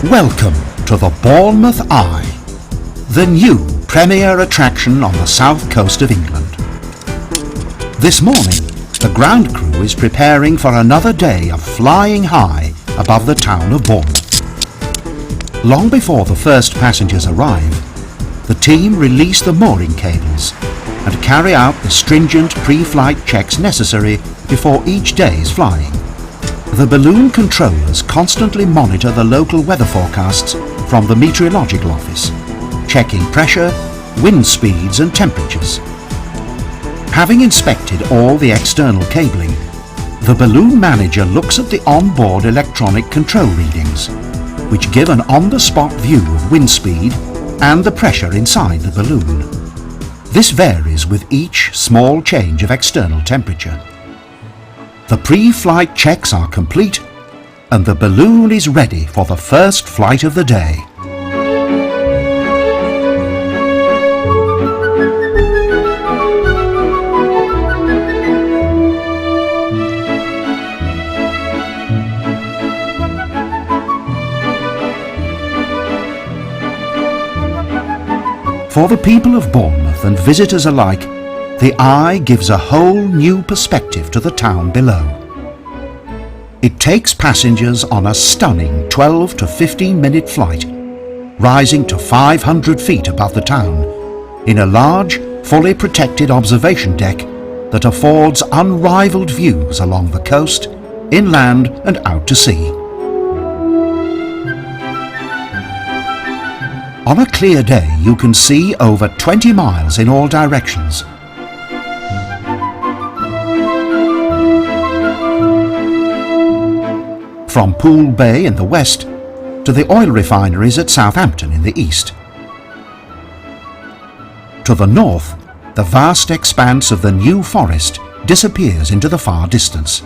Welcome to the Bournemouth Eye, the new premier attraction on the south coast of England. This morning, the ground crew is preparing for another day of flying high above the town of Bournemouth. Long before the first passengers arrive, the team release the mooring cables and carry out the stringent pre-flight checks necessary before each day's flying. The balloon controllers constantly monitor the local weather forecasts from the meteorological office, checking pressure, wind speeds and temperatures. Having inspected all the external cabling, the balloon manager looks at the on-board electronic control readings, which give an on-the-spot view of wind speed and the pressure inside the balloon. This varies with each small change of external temperature. The pre-flight checks are complete and the balloon is ready for the first flight of the day. For the people of Bournemouth and visitors alike, the Eye gives a whole new perspective to the town below. It takes passengers on a stunning 12 to 15 minute flight, rising to 500 feet above the town, in a large, fully protected observation deck that affords unrivaled views along the coast, inland and out to sea. On a clear day you can see over 20 miles in all directions. From Poole Bay in the west to the oil refineries at Southampton in the east. To the north, the vast expanse of the New Forest disappears into the far distance.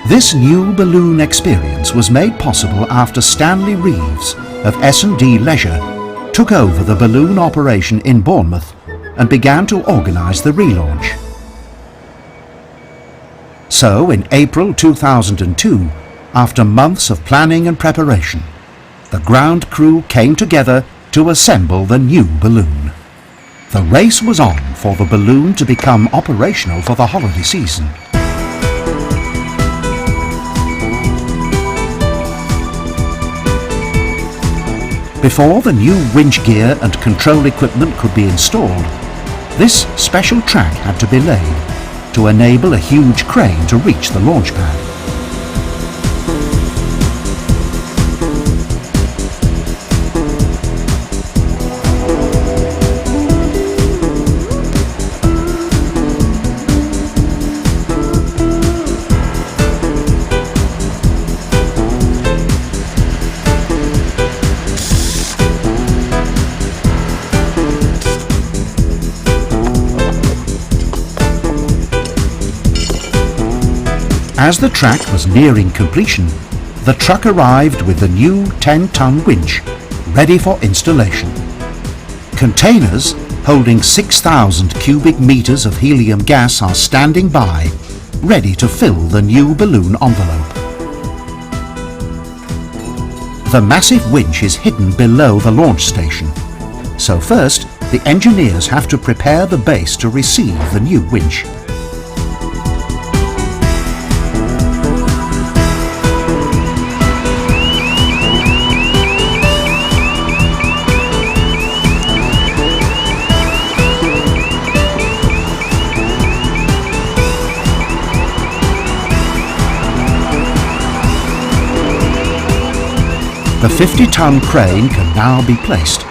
This new balloon experience was made possible after Stanley Reeves of S&D Leisure took over the balloon operation in Bournemouth and began to organise the relaunch. So in April 2002, after months of planning and preparation, the ground crew came together to assemble the new balloon. The race was on for the balloon to become operational for the holiday season. Before the new winch gear and control equipment could be installed, this special track had to be laid to enable a huge crane to reach the launch pad. As the track was nearing completion, the truck arrived with the new 10-ton winch, ready for installation. Containers holding 6,000 cubic meters of helium gas are standing by, ready to fill the new balloon envelope. The massive winch is hidden below the launch station. So first, the engineers have to prepare the base to receive the new winch. The 50-ton crane can now be placed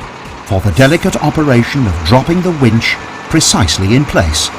for the delicate operation of dropping the winch precisely in place.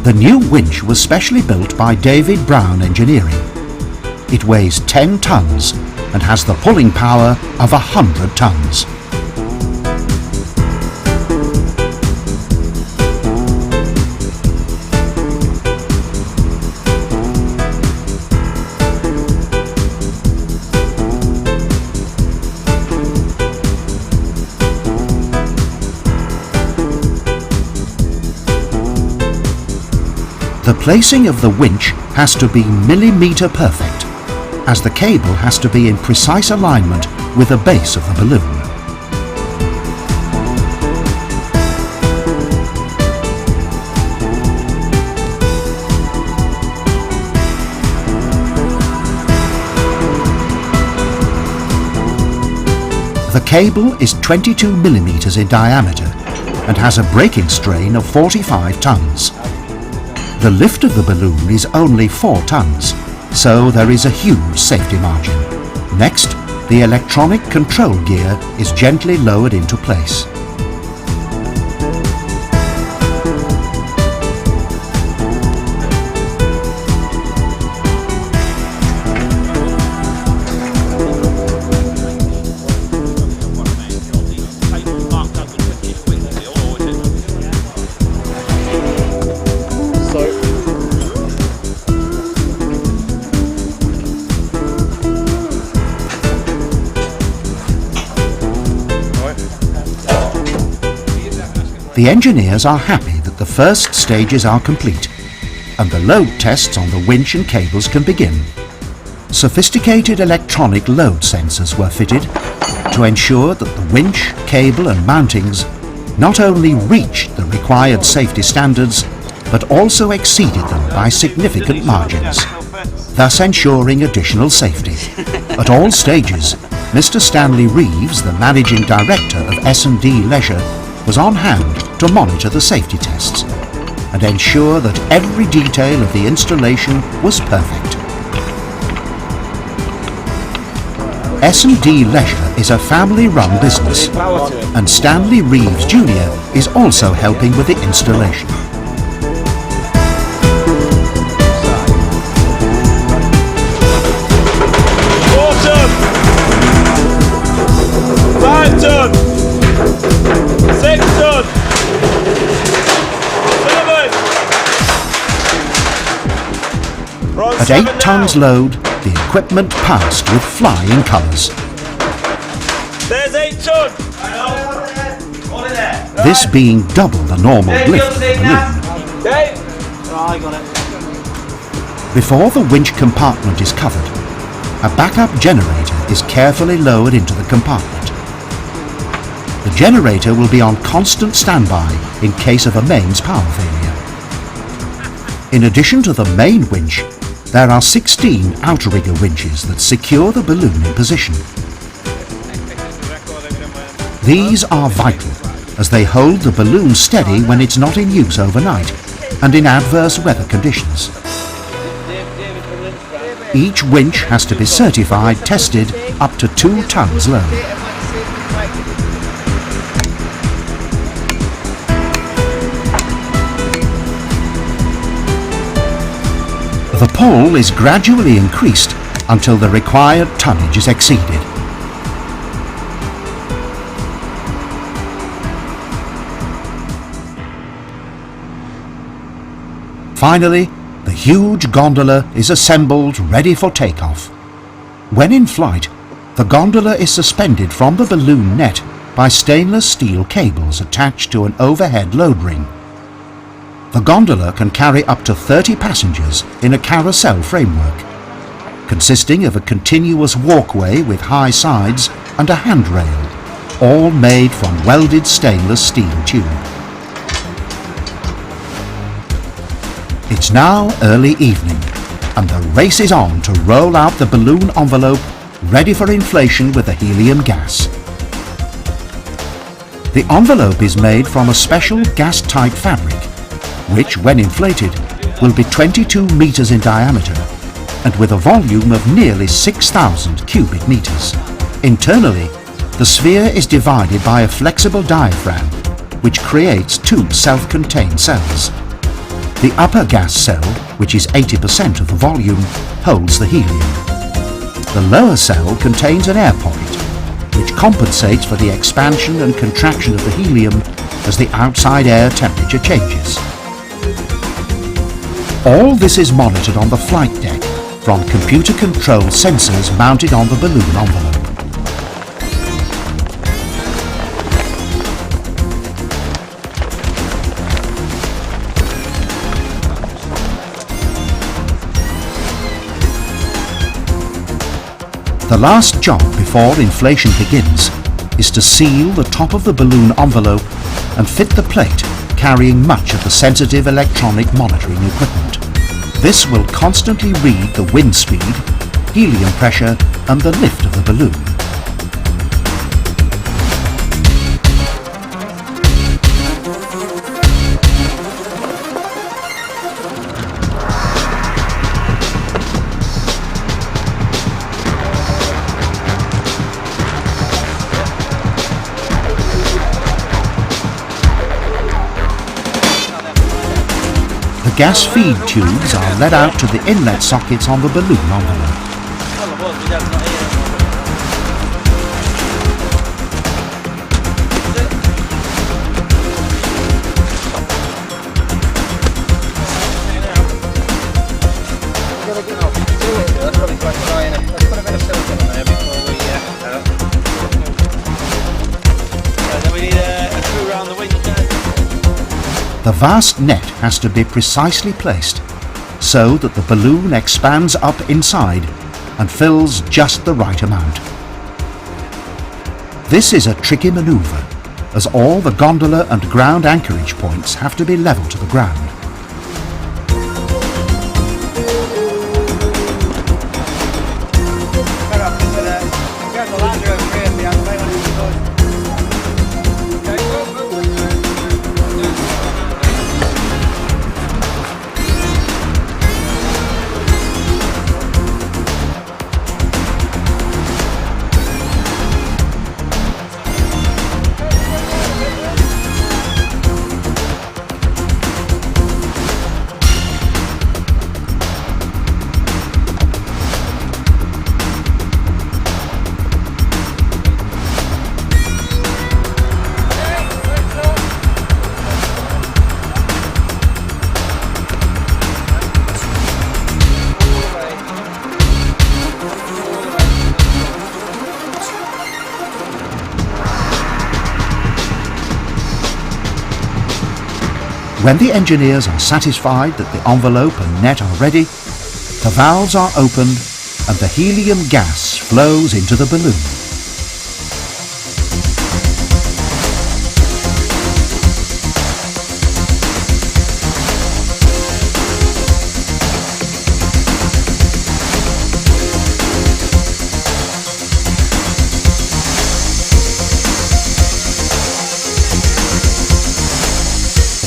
The new winch was specially built by David Brown Engineering. It weighs 10 tons and has the pulling power of 100 tons. The placing of the winch has to be millimetre perfect, as the cable has to be in precise alignment with the base of the balloon. The cable is 22 millimetres in diameter and has a breaking strain of 45 tons. The lift of the balloon is only 4 tons, so there is a huge safety margin. Next, the electronic control gear is gently lowered into place. The engineers are happy that the first stages are complete and the load tests on the winch and cables can begin. Sophisticated electronic load sensors were fitted to ensure that the winch, cable and mountings not only reached the required safety standards but also exceeded them by significant margins, thus ensuring additional safety. At all stages, Mr. Stanley Reeves, the Managing Director of S&D Leisure, was on hand to monitor the safety tests and ensure that every detail of the installation was perfect. S&D Leisure is a family-run business, and Stanley Reeves Jr. is also helping with the installation. At 8 tons load, the equipment passed with flying colours. There's 8 tons! This being double the normal lift of the balloon. I got it. Before the winch compartment is covered, a backup generator is carefully lowered into the compartment. The generator will be on constant standby in case of a mains power failure. In addition to the main winch, there are 16 outrigger winches that secure the balloon in position. These are vital as they hold the balloon steady when it's not in use overnight and in adverse weather conditions. Each winch has to be certified, tested up to 2 tons load. The pull is gradually increased until the required tonnage is exceeded. Finally, the huge gondola is assembled ready for takeoff. When in flight, the gondola is suspended from the balloon net by stainless steel cables attached to an overhead load ring. The gondola can carry up to 30 passengers in a carousel framework, consisting of a continuous walkway with high sides and a handrail, all made from welded stainless steel tube. It's now early evening, and the race is on to roll out the balloon envelope ready for inflation with the helium gas. The envelope is made from a special gas-tight fabric, which, when inflated, will be 22 meters in diameter and with a volume of nearly 6,000 cubic meters. Internally, the sphere is divided by a flexible diaphragm, which creates two self-contained cells. The upper gas cell, which is 80% of the volume, holds the helium. The lower cell contains an air pocket, which compensates for the expansion and contraction of the helium as the outside air temperature changes. All this is monitored on the flight deck from computer-controlled sensors mounted on the balloon envelope. The last job before inflation begins is to seal the top of the balloon envelope and fit the plate carrying much of the sensitive electronic monitoring equipment. This will constantly read the wind speed, helium pressure and the lift of the balloon. The gas feed tubes are led out to the inlet sockets on the balloon envelope. The vast net has to be precisely placed so that the balloon expands up inside and fills just the right amount. This is a tricky manoeuvre, as all the gondola and ground anchorage points have to be level to the ground. When the engineers are satisfied that the envelope and net are ready, the valves are opened and the helium gas flows into the balloon.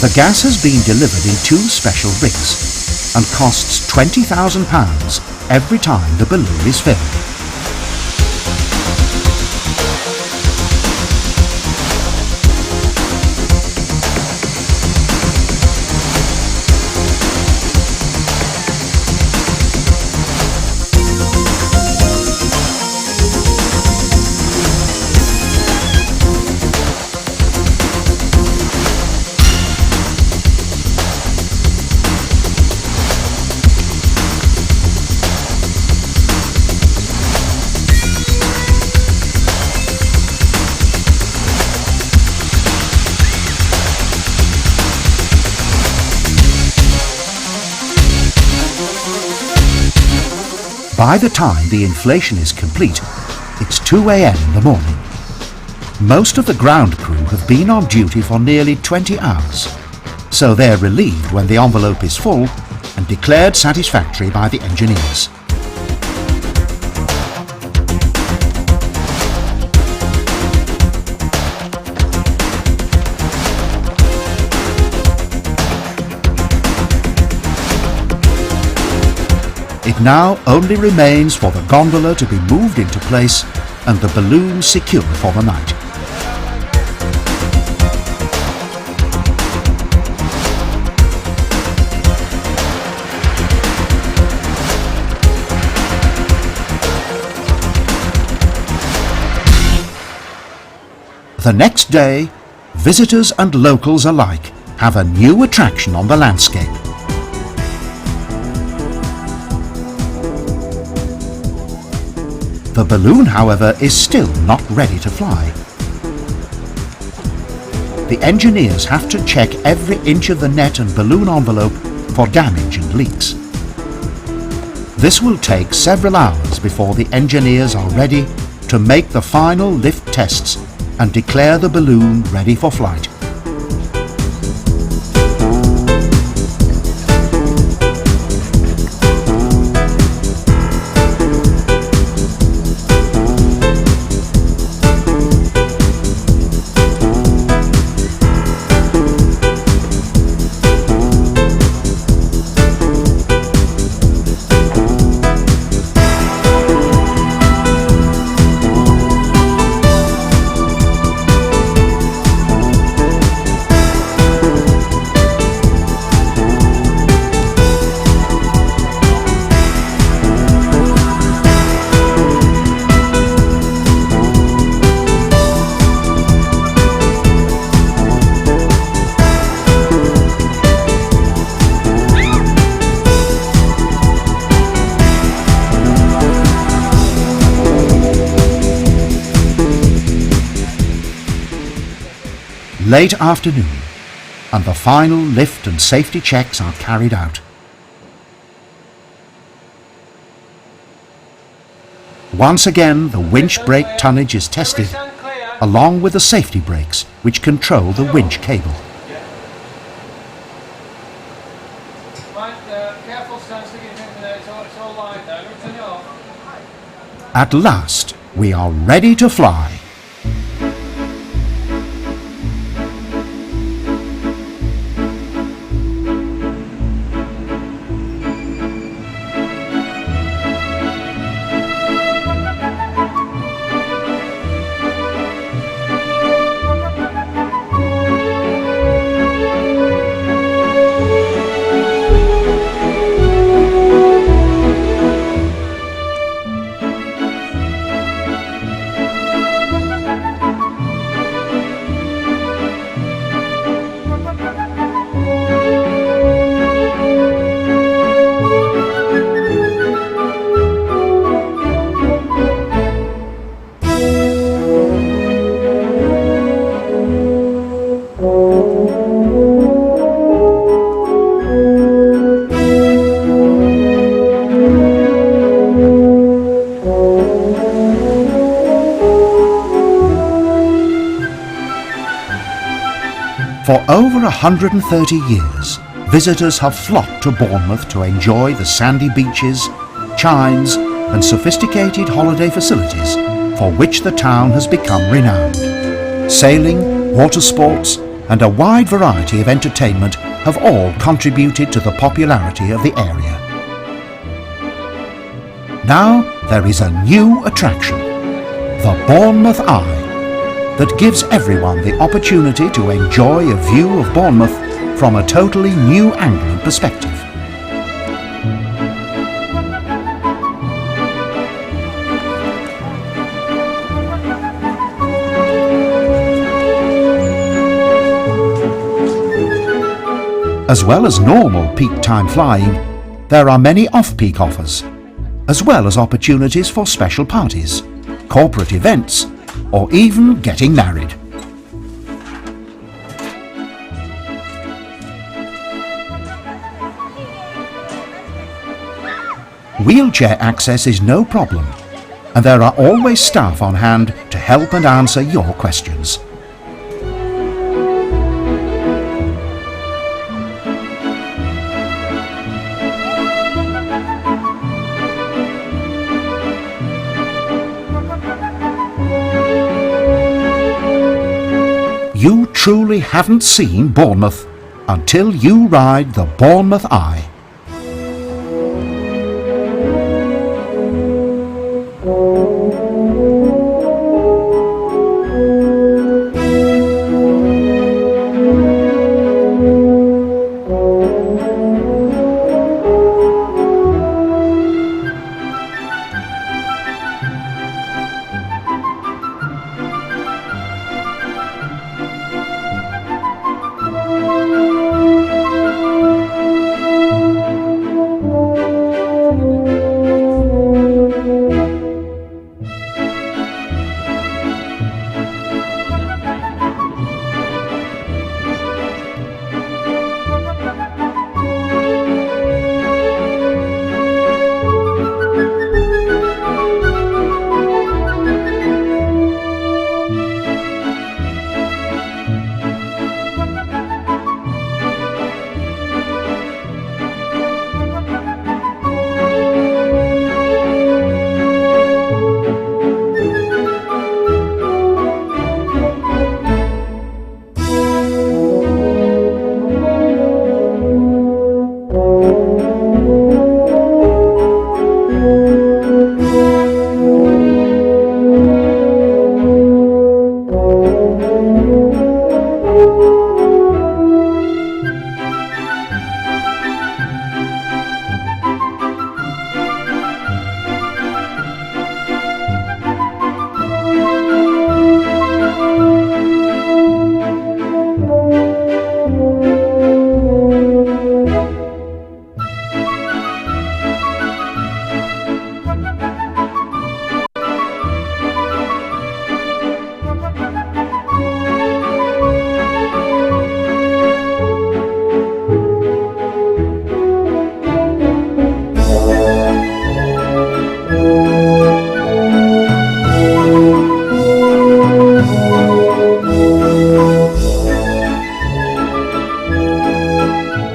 The gas has been delivered in two special rigs and costs £20,000 every time the balloon is filled. By the time the inflation is complete, it's 2 a.m. in the morning. Most of the ground crew have been on duty for nearly 20 hours, so they're relieved when the envelope is full and declared satisfactory by the engineers. It now only remains for the gondola to be moved into place and the balloon secured for the night. The next day, visitors and locals alike have a new attraction on the landscape. The balloon, however, is still not ready to fly. The engineers have to check every inch of the net and balloon envelope for damage and leaks. This will take several hours before the engineers are ready to make the final lift tests and declare the balloon ready for flight. Late afternoon, and the final lift and safety checks are carried out. Once again, the winch brake tonnage is tested, along with the safety brakes which control the winch cable. At last, we are ready to fly. For over 130 years, visitors have flocked to Bournemouth to enjoy the sandy beaches, chines and sophisticated holiday facilities for which the town has become renowned. Sailing, water sports and a wide variety of entertainment have all contributed to the popularity of the area. Now there is a new attraction, the Bournemouth Eye, that gives everyone the opportunity to enjoy a view of Bournemouth from a totally new angle and perspective. As well as normal peak time flying, there are many off-peak offers, as well as opportunities for special parties, corporate events, or even getting married. Wheelchair access is no problem, and there are always staff on hand to help and answer your questions. You truly haven't seen Bournemouth until you ride the Bournemouth Eye.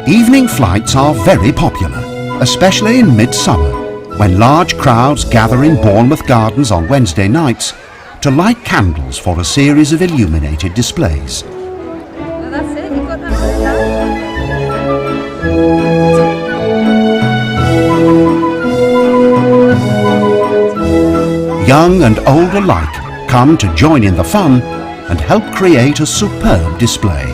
Evening flights are very popular, especially in midsummer, when large crowds gather in Bournemouth Gardens on Wednesday nights to light candles for a series of illuminated displays. Well, that's it, you've got that one. Young and old alike come to join in the fun and help create a superb display.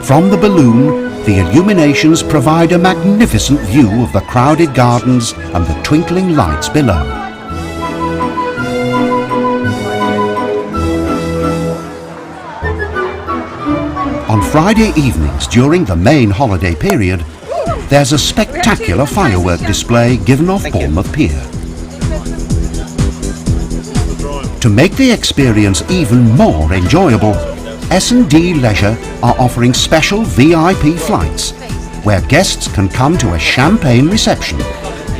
From the balloon, the illuminations provide a magnificent view of the crowded gardens and the twinkling lights below. On Friday evenings during the main holiday period, there's a spectacular firework display given off Bournemouth Pier. To make the experience even more enjoyable, S&D Leisure are offering special VIP flights where guests can come to a champagne reception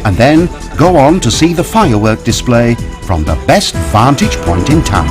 and then go on to see the firework display from the best vantage point in town.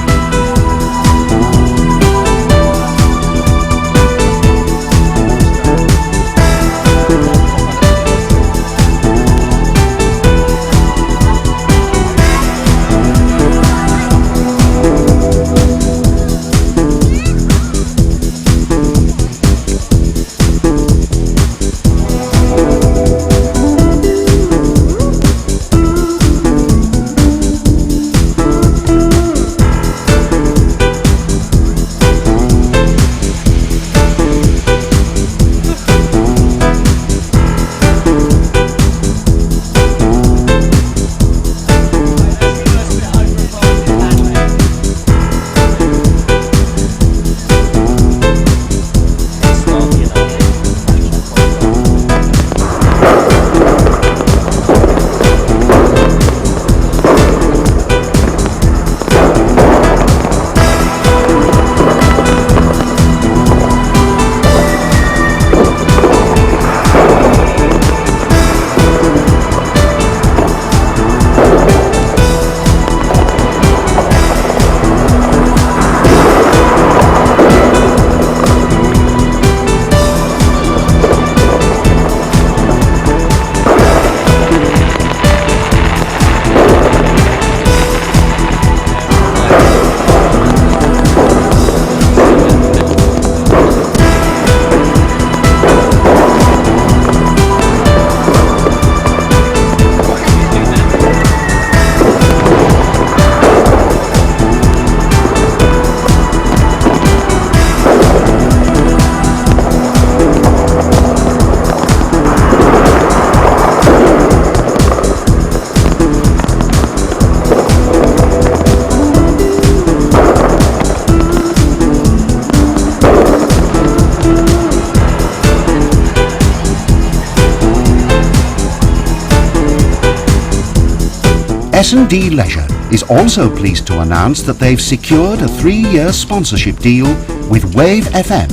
S&D Leisure is also pleased to announce that they've secured a 3-year sponsorship deal with Wave FM,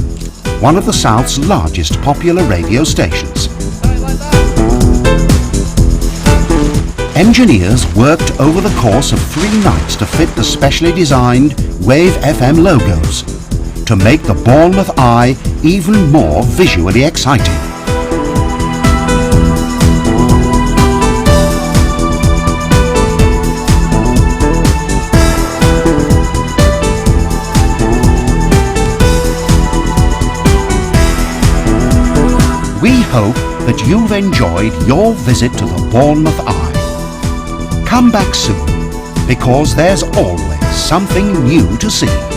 one of the South's largest popular radio stations. Engineers worked over the course of 3 nights to fit the specially designed Wave FM logos to make the Bournemouth Eye even more visually exciting. We hope that you've enjoyed your visit to the Bournemouth Eye. Come back soon, because there's always something new to see.